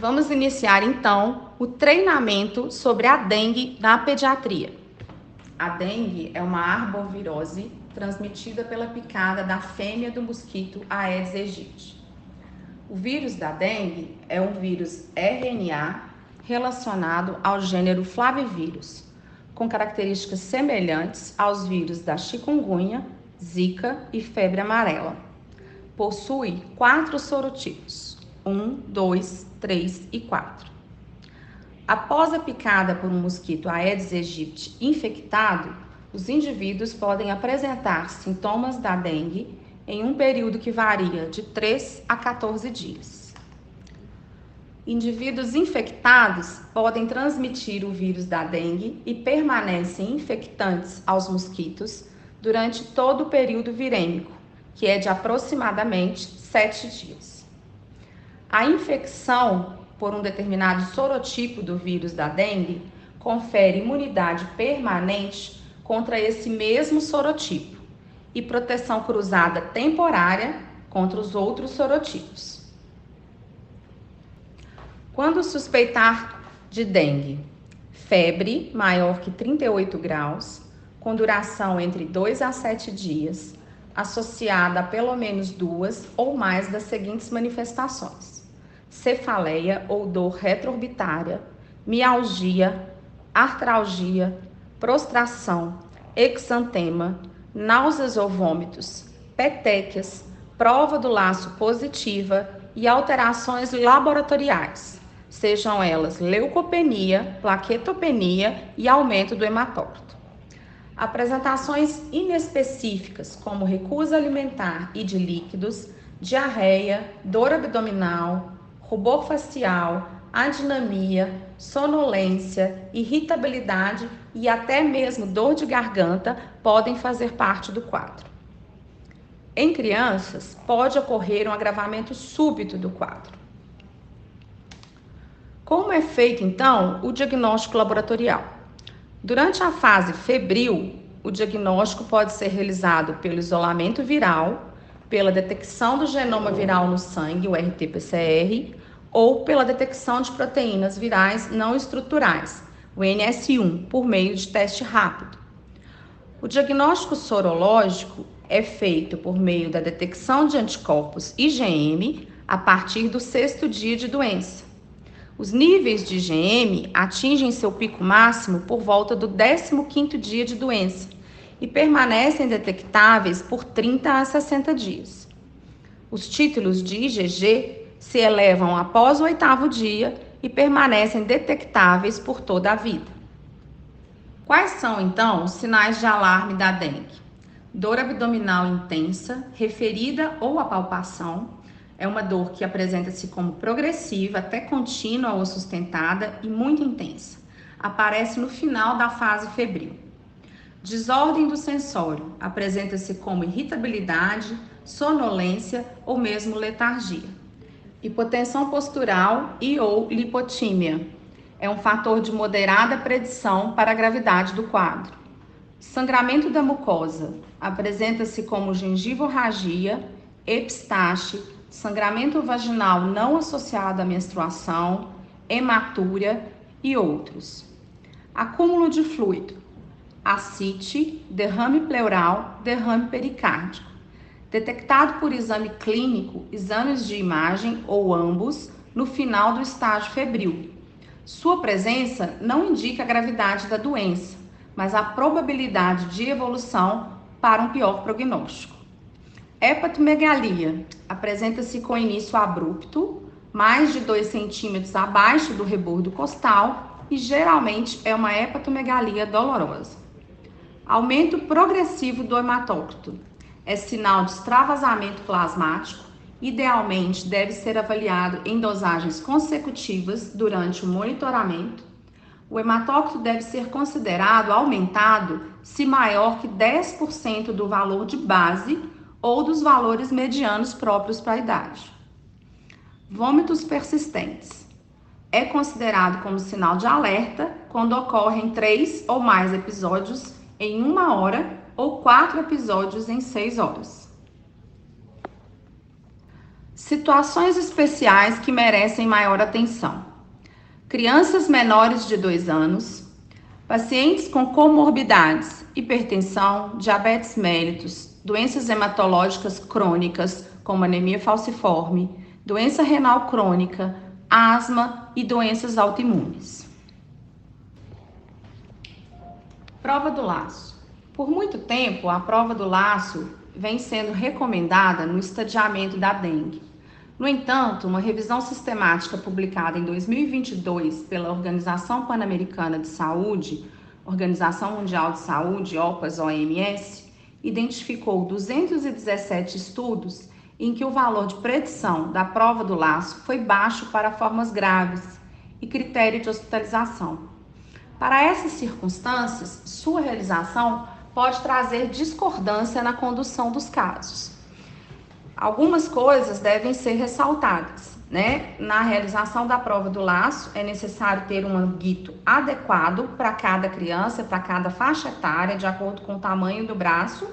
Vamos iniciar então o treinamento sobre a dengue na pediatria. A dengue é uma arbovirose transmitida pela picada da fêmea do mosquito Aedes aegypti. O vírus da dengue é um vírus RNA relacionado ao gênero Flavivírus, com características semelhantes aos vírus da chikungunya, zika e febre amarela. Possui 4 sorotipos: 1, 2, 3 e 4. Após a picada por um mosquito Aedes aegypti infectado, os indivíduos podem apresentar sintomas da dengue em um período que varia de 3 a 14 dias. Indivíduos infectados podem transmitir o vírus da dengue e permanecem infectantes aos mosquitos durante todo o período virêmico, que é de aproximadamente 7 dias. A infecção por um determinado sorotipo do vírus da dengue confere imunidade permanente contra esse mesmo sorotipo e proteção cruzada temporária contra os outros sorotipos. Quando suspeitar de dengue, febre maior que 38 graus, com duração entre 2 a 7 dias, associada a pelo menos 2 ou mais das seguintes manifestações: cefaleia ou dor retroorbitária, mialgia, artralgia, prostração, exantema, náuseas ou vômitos, petequias, prova do laço positiva e alterações laboratoriais, sejam elas leucopenia, plaquetopenia e aumento do hematócrito. Apresentações inespecíficas, como recusa alimentar e de líquidos, diarreia, dor abdominal, rubor facial, adinamia, sonolência, irritabilidade e até mesmo dor de garganta podem fazer parte do quadro. Em crianças, pode ocorrer um agravamento súbito do quadro. Como é feito, então, o diagnóstico laboratorial? Durante a fase febril, o diagnóstico pode ser realizado pelo isolamento viral, pela detecção do genoma viral no sangue, o RT-PCR, ou pela detecção de proteínas virais não estruturais, o NS1, por meio de teste rápido. O diagnóstico sorológico é feito por meio da detecção de anticorpos IgM a partir do 6º dia de doença. Os níveis de IgM atingem seu pico máximo por volta do 15º dia de doença e permanecem detectáveis por 30 a 60 dias. Os títulos de IgG se elevam após o 8º dia e permanecem detectáveis por toda a vida. Quais são, então, os sinais de alarme da dengue? Dor abdominal intensa, referida ou a palpação. É uma dor que apresenta-se como progressiva, até contínua ou sustentada e muito intensa. Aparece no final da fase febril. Desordem do sensório. Apresenta-se como irritabilidade, sonolência ou mesmo letargia. Hipotensão postural e ou lipotímia. É um fator de moderada predição para a gravidade do quadro. Sangramento da mucosa. Apresenta-se como gengivorragia, epistaxe, sangramento vaginal não associado à menstruação, hematúria e outros. Acúmulo de fluido. Ascite, derrame pleural, derrame pericárdico. Detectado por exame clínico, exames de imagem ou ambos no final do estágio febril. Sua presença não indica a gravidade da doença, mas a probabilidade de evolução para um pior prognóstico. Hepatomegalia. Apresenta-se com início abrupto, mais de 2 centímetros abaixo do rebordo costal e geralmente é uma hepatomegalia dolorosa. Aumento progressivo do hematócrito. É sinal de extravasamento plasmático. Idealmente deve ser avaliado em dosagens consecutivas durante o monitoramento. O hematócrito deve ser considerado aumentado se maior que 10% do valor de base ou dos valores medianos próprios para a idade. Vômitos persistentes. É considerado como sinal de alerta quando ocorrem 3 ou mais episódios em 1 hora ou 4 episódios em 6 horas. Situações especiais que merecem maior atenção: crianças menores de 2 anos, pacientes com comorbidades, hipertensão, diabetes mellitus, doenças hematológicas crônicas, como anemia falciforme, doença renal crônica, asma e doenças autoimunes. Prova do laço. Por muito tempo, a prova do laço vem sendo recomendada no estadiamento da dengue. No entanto, uma revisão sistemática publicada em 2022 pela Organização Pan-Americana de Saúde, Organização Mundial de Saúde, OPAS-OMS, identificou 217 estudos em que o valor de predição da prova do laço foi baixo para formas graves e critério de hospitalização. Para essas circunstâncias, sua realização pode trazer discordância na condução dos casos. Algumas coisas devem ser ressaltadas, né? Na realização da prova do laço, é necessário ter um manguito adequado para cada criança, para cada faixa etária, de acordo com o tamanho do braço,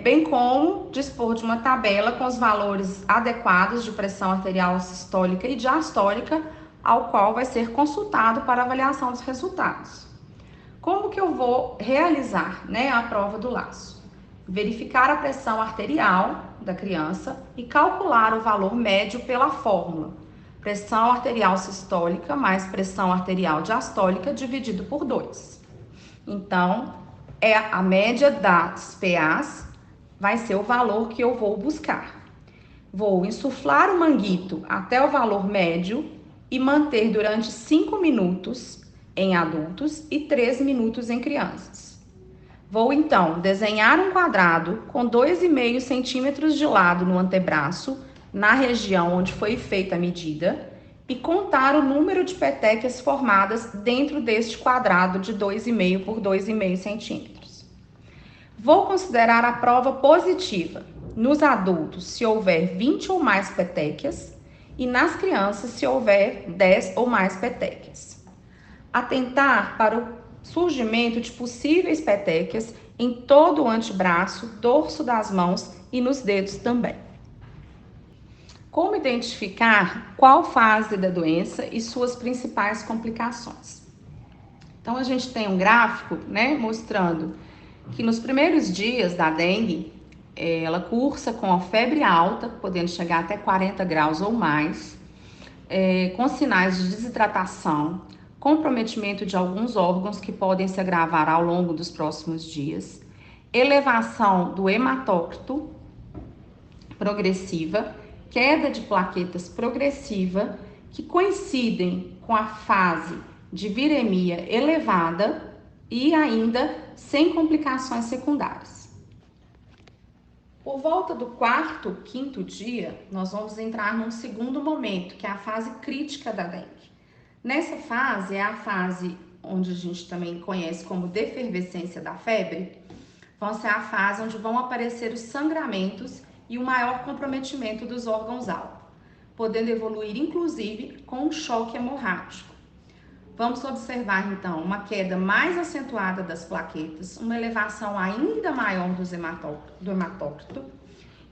bem como dispor de uma tabela com os valores adequados de pressão arterial sistólica e diastólica, ao qual vai ser consultado para avaliação dos resultados. Como que eu vou realizar, né, a prova do laço? Verificar a pressão arterial da criança e calcular o valor médio pela fórmula. Pressão arterial sistólica mais pressão arterial diastólica dividido por 2. Então, a média das PAs vai ser o valor que eu vou buscar. Vou insuflar o manguito até o valor médio e manter durante 5 minutos em adultos e 3 minutos em crianças. Vou, então, desenhar um quadrado com 2,5 centímetros de lado no antebraço, na região onde foi feita a medida, e contar o número de petequias formadas dentro deste quadrado de 2,5 por 2,5 centímetros. Vou considerar a prova positiva nos adultos se houver 20 ou mais petequias e nas crianças se houver 10 ou mais petequias. Atentar para o surgimento de possíveis petequias em todo o antebraço, dorso das mãos e nos dedos também. Como identificar qual fase da doença e suas principais complicações? Então, a gente tem um gráfico, né, mostrando que nos primeiros dias da dengue, ela cursa com a febre alta, podendo chegar até 40 graus ou mais, com sinais de desidratação, comprometimento de alguns órgãos que podem se agravar ao longo dos próximos dias, elevação do hematócrito progressiva, queda de plaquetas progressiva, que coincidem com a fase de viremia elevada e ainda sem complicações secundárias. Por volta do 4º, 5º dia, nós vamos entrar num segundo momento, que é a fase crítica da dengue. Nessa fase, é a fase onde a gente também conhece como defervescência da febre, vai ser a fase onde vão aparecer os sangramentos e o maior comprometimento dos órgãos-alvo, podendo evoluir inclusive com um choque hemorrágico. Vamos observar então uma queda mais acentuada das plaquetas, uma elevação ainda maior do hematócrito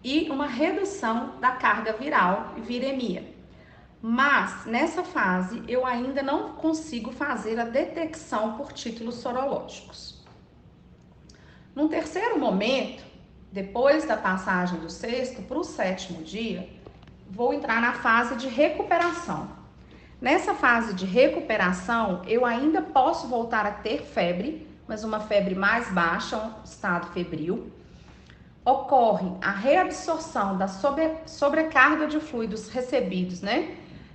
e uma redução da carga viral e viremia. Mas, nessa fase, eu ainda não consigo fazer a detecção por títulos sorológicos. No terceiro momento, depois da passagem do 6º para o 7º dia, vou entrar na fase de recuperação. Nessa fase de recuperação, eu ainda posso voltar a ter febre, mas uma febre mais baixa, um estado febril. Ocorre a reabsorção da sobrecarga de fluidos recebidos, né,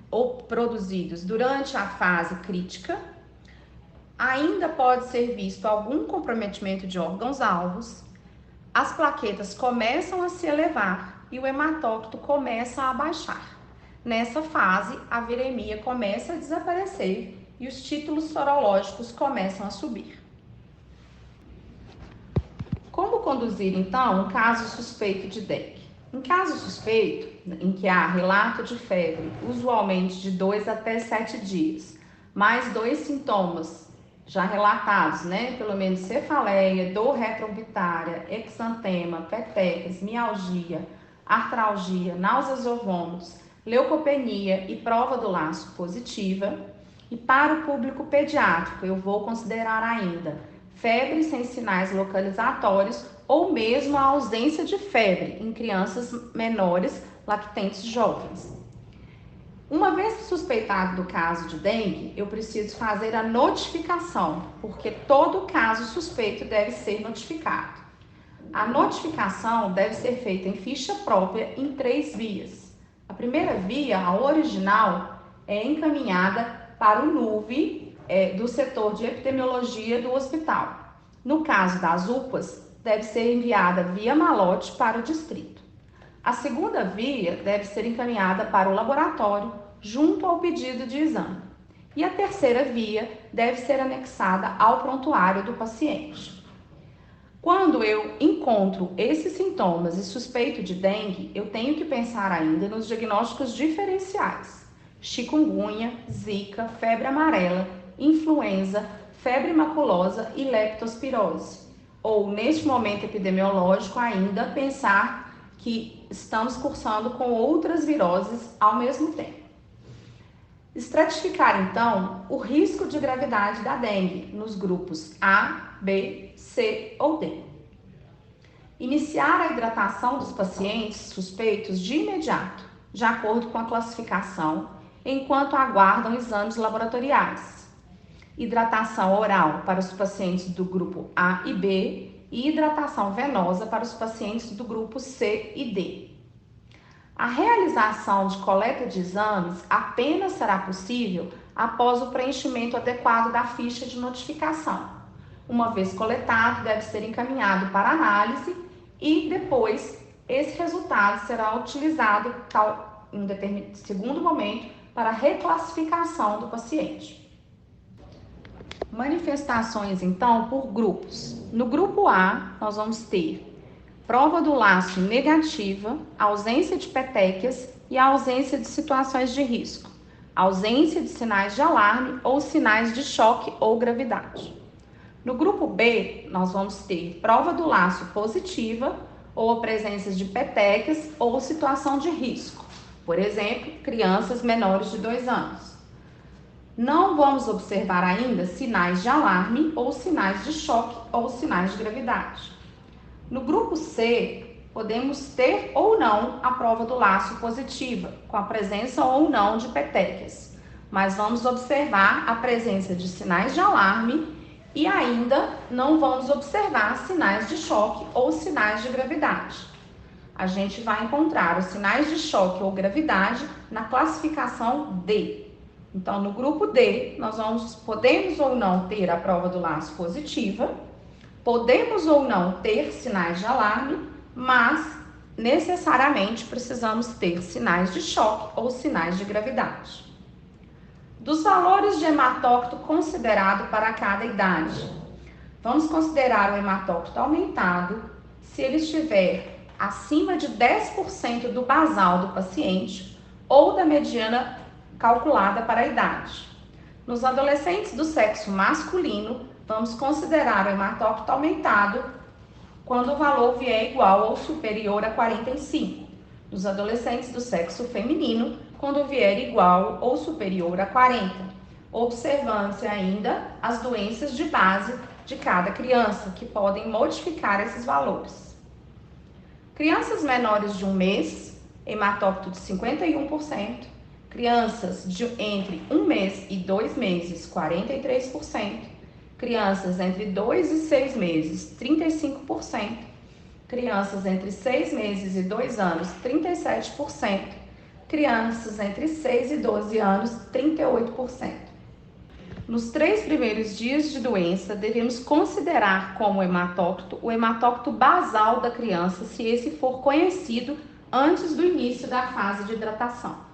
ou produzidos durante a fase crítica. Ainda pode ser visto algum comprometimento de órgãos-alvos, as plaquetas começam a se elevar e o hematócrito começa a baixar. Nessa fase, a viremia começa a desaparecer e os títulos sorológicos começam a subir. Como conduzir, então, um caso suspeito de dengue? Em caso suspeito, em que há relato de febre, usualmente de 2 até 7 dias, mais 2 sintomas já relatados, né? Pelo menos cefaleia, dor retroorbitária, exantema, petequias, mialgia, artralgia, náuseas ou vômitos, leucopenia e prova do laço positiva. E para o público pediátrico, eu vou considerar ainda febre sem sinais localizatórios ou mesmo a ausência de febre em crianças menores lactentes jovens. Uma vez suspeitado do caso de dengue, eu preciso fazer a notificação, porque todo caso suspeito deve ser notificado. A notificação deve ser feita em ficha própria em 3 vias. A primeira via, a original, é encaminhada para o NUV do setor de epidemiologia do hospital. No caso das UPAs, deve ser enviada via malote para o distrito. A segunda via deve ser encaminhada para o laboratório, junto ao pedido de exame. E a terceira via deve ser anexada ao prontuário do paciente. Quando eu encontro esses sintomas e suspeito de dengue, eu tenho que pensar ainda nos diagnósticos diferenciais: chikungunya, zika, febre amarela, influenza, febre maculosa e leptospirose. Ou, neste momento epidemiológico, ainda pensar que estamos cursando com outras viroses ao mesmo tempo. Estratificar, então, o risco de gravidade da dengue nos grupos A, B, C ou D. Iniciar a hidratação dos pacientes suspeitos de imediato, de acordo com a classificação, enquanto aguardam exames laboratoriais. Hidratação oral para os pacientes do grupo A e B e hidratação venosa para os pacientes do grupo C e D. A realização de coleta de exames apenas será possível após o preenchimento adequado da ficha de notificação. Uma vez coletado, deve ser encaminhado para análise e depois esse resultado será utilizado em segundo momento para a reclassificação do paciente. Manifestações, então, por grupos. No grupo A, nós vamos ter prova do laço negativa, ausência de petequias e ausência de situações de risco, ausência de sinais de alarme ou sinais de choque ou gravidade. No grupo B, nós vamos ter prova do laço positiva ou a presença de petequias ou situação de risco, por exemplo, crianças menores de 2 anos. Não vamos observar ainda sinais de alarme ou sinais de choque ou sinais de gravidade. No grupo C, podemos ter ou não a prova do laço positiva, com a presença ou não de petequias, mas vamos observar a presença de sinais de alarme e ainda não vamos observar sinais de choque ou sinais de gravidade. A gente vai encontrar os sinais de choque ou gravidade na classificação D. Então, no grupo D, podemos ou não ter a prova do laço positiva, podemos ou não ter sinais de alarme, mas necessariamente precisamos ter sinais de choque ou sinais de gravidade. Dos valores de hematócrito considerado para cada idade, vamos considerar o hematócrito aumentado se ele estiver acima de 10% do basal do paciente ou da mediana calculada para a idade. Nos adolescentes do sexo masculino, vamos considerar o hematócrito aumentado quando o valor vier igual ou superior a 45. Nos adolescentes do sexo feminino, quando vier igual ou superior a 40. Observando-se ainda as doenças de base de cada criança, que podem modificar esses valores. Crianças menores de 1 mês, hematócrito de 51%. Crianças entre 1 mês e 2 meses, 43%. Crianças entre 2 e 6 meses, 35%. Crianças entre 6 meses e 2 anos, 37%. Crianças entre 6 e 12 anos, 38%. Nos 3 primeiros dias de doença, devemos considerar como hematócrito o hematócrito basal da criança, se esse for conhecido antes do início da fase de hidratação.